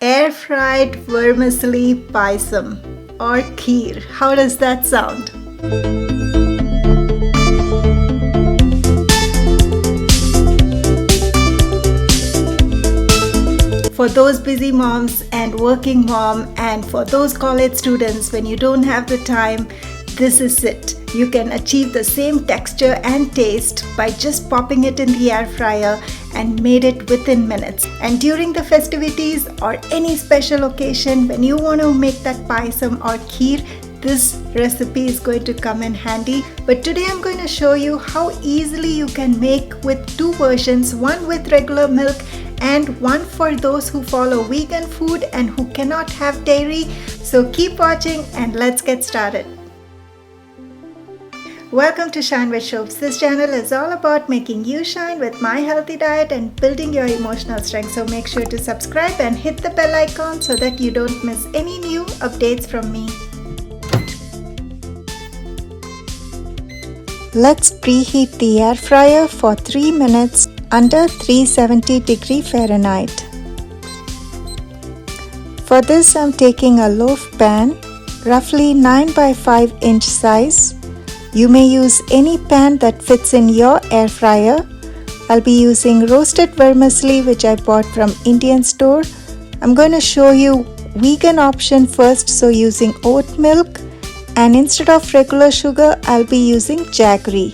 Air fried vermicelli payasam or kheer. How does that sound? For those busy moms and working mom, and for those college students when you don't have the time, this is it. You can achieve the same texture and taste by just popping it in the air fryer and made it within minutes. And during the festivities or any special occasion when you want to make that payasam or kheer, this recipe is going to come in handy. But today I'm going to show you how easily you can make with two versions, one with regular milk and one for those who follow vegan food and who cannot have dairy. So keep watching and let's get started. Welcome to Shine with Shobs. This channel is all about making you shine with my healthy diet and building your emotional strength. So make sure to subscribe and hit the bell icon so that you don't miss any new updates from me. Let's preheat the air fryer for 3 minutes under 370 Fahrenheit. For this I'm taking a loaf pan, roughly 9 by 5 inch size. You may use any pan that fits in your air fryer. I'll be using roasted vermicelli which I bought from Indian store. I'm going to show you vegan option first, so using oat milk, and instead of regular sugar I'll be using jaggery.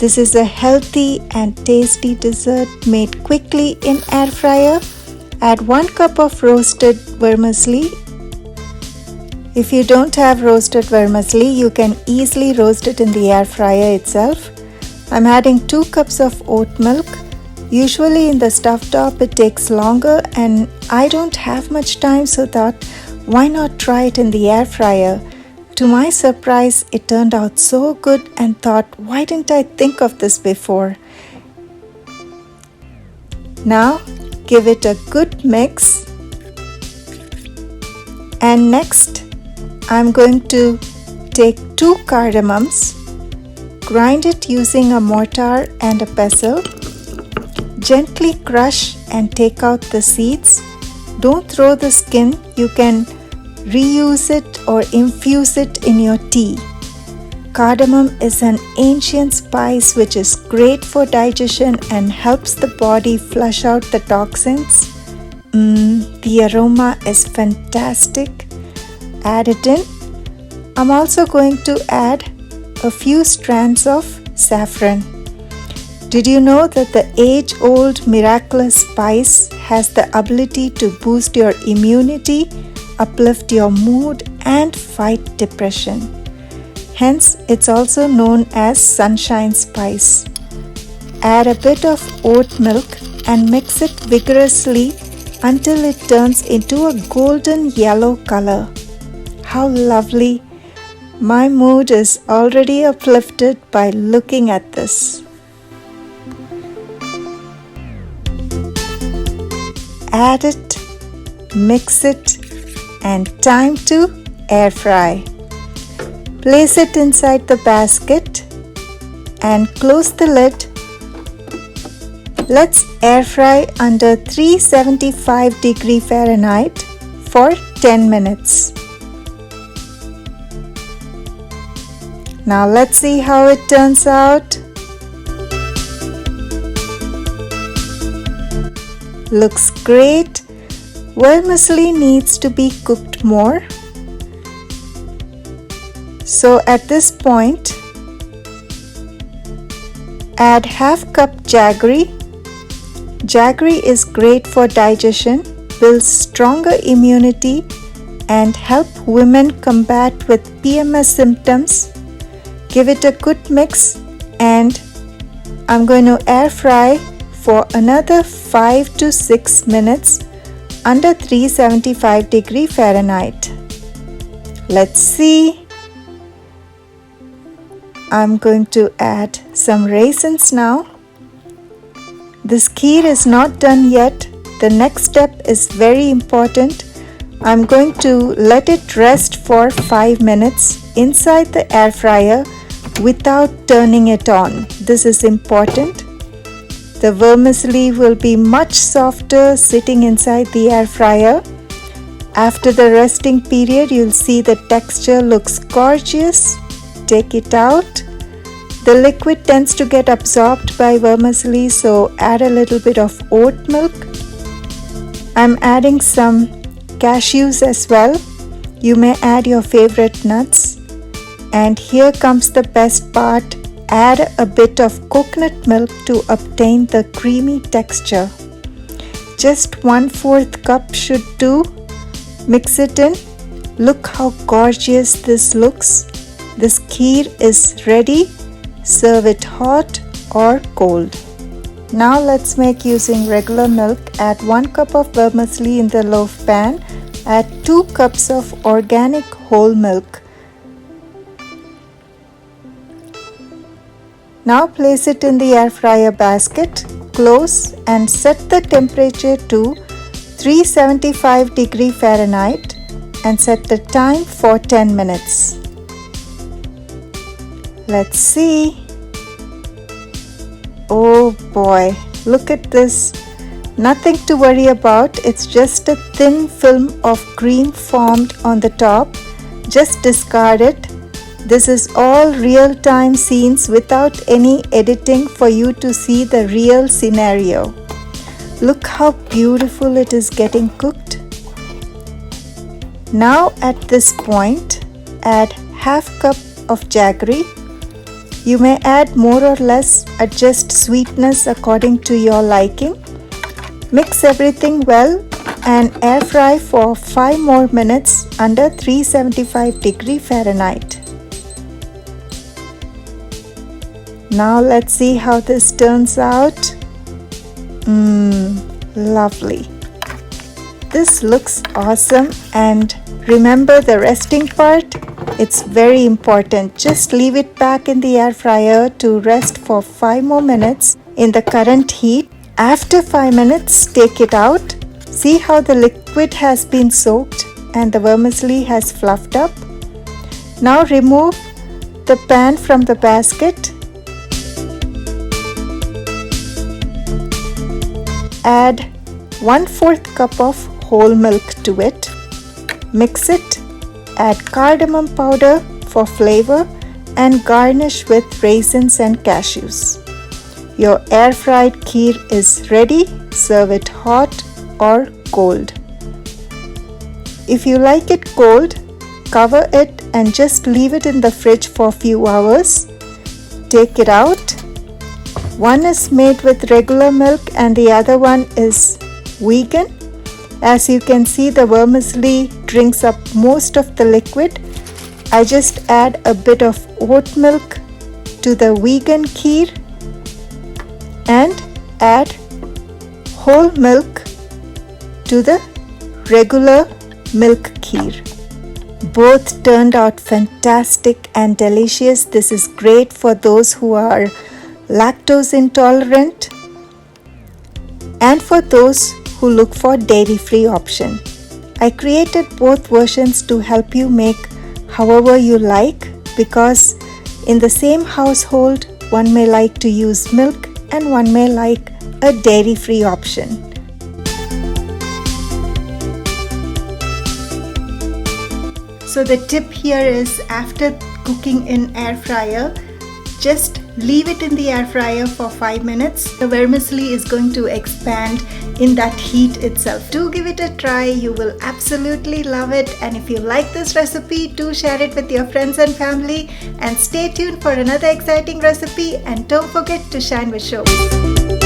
This is a healthy and tasty dessert made quickly in air fryer. Add 1 cup of roasted vermicelli. If you don't have roasted vermicelli, you can easily roast it in the air fryer itself. I'm adding 2 cups of oat milk. Usually in the stovetop it takes longer and I don't have much time, so thought why not try it in the air fryer. To my surprise, it turned out so good and thought, why didn't I think of this before? Now give it a good mix. And next I'm going to take 2 cardamoms, grind it using a mortar and a pestle, gently crush and take out the seeds. Don't throw the skin, you can reuse it or infuse it in your tea. Cardamom is an ancient spice which is great for digestion and helps the body flush out the toxins. The aroma is fantastic. Add it in. I'm also going to add a few strands of saffron. Did you know that the age-old miraculous spice has the ability to boost your immunity, uplift your mood, and fight depression? Hence, it's also known as sunshine spice. Add a bit of oat milk and mix it vigorously until it turns into a golden yellow color. How lovely! My mood is already uplifted by looking at this. Add it, mix it, and time to air fry. Place it inside the basket and close the lid. Let's air fry under 375 Fahrenheit for 10 minutes. Now let's see how it turns out. Looks great. Vermicelli needs to be cooked more. So at this point, add half cup jaggery. Jaggery is great for digestion, builds stronger immunity, and help women combat with PMS symptoms. Give it a good mix and I'm going to air fry for another 5 to 6 minutes under 375 Fahrenheit. Let's see. I'm going to add some raisins now. This kheer is not done yet. The next step is very important. I'm going to let it rest for 5 minutes inside the air fryer without turning it on. This is important. The vermicelli will be much softer sitting inside the air fryer. After the resting period, you'll see the texture looks gorgeous. Take it out. The liquid tends to get absorbed by vermicelli, so add a little bit of oat milk. I'm adding some cashews as well. You may add your favorite nuts. And here comes the best part. Add a bit of coconut milk to obtain the creamy texture. Just 1/4 cup should do. Mix it in. Look how gorgeous this looks. This kheer is ready. Serve it hot or cold. Now let's make using regular milk. Add 1 cup of vermicelli in the loaf pan. Add 2 cups of organic whole milk. Now place it in the air fryer basket. Close and set the temperature to 375 Fahrenheit and set the time for 10 minutes. Let's see. Oh boy, look at this. Nothing to worry about. It's just a thin film of cream formed on the top. Just discard it. This is all real-time scenes without any editing for you to see the real scenario. Look how beautiful it is getting cooked. Now at this point, add half cup of jaggery. You may add more or less, adjust sweetness according to your liking. Mix everything well and air fry for 5 more minutes under 375 Fahrenheit. Now let's see how this turns out. Lovely. This looks awesome, and remember the resting part? It's very important. Just leave it back in the air fryer to rest for 5 more minutes in the current heat. After 5 minutes, take it out. See how the liquid has been soaked and the vermicelli has fluffed up. Now remove the pan from the basket. Add 1/4 cup of whole milk to it. Mix it. Add cardamom powder for flavor and garnish with raisins and cashews. Your air fried kheer is ready. Serve it hot or cold. If you like it cold, cover it and just leave it in the fridge for a few hours. Take it out. One is made with regular milk and the other one is vegan. As you can see, the vermicelli drinks up most of the liquid. I just add a bit of oat milk to the vegan kheer and add whole milk to the regular milk kheer. Both turned out fantastic and delicious. This is great for those who are lactose intolerant and for those who look for dairy-free option. I created both versions to help you make however you like, because in the same household one may like to use milk and one may like a dairy-free option. So the tip here is, after cooking in air fryer, just leave it in the air fryer for 5 minutes. The vermicelli is going to expand in that heat itself. Do give it a try. You will absolutely love it. And if you like this recipe, do share it with your friends and family. And stay tuned for another exciting recipe. And don't forget to shine with Shobs.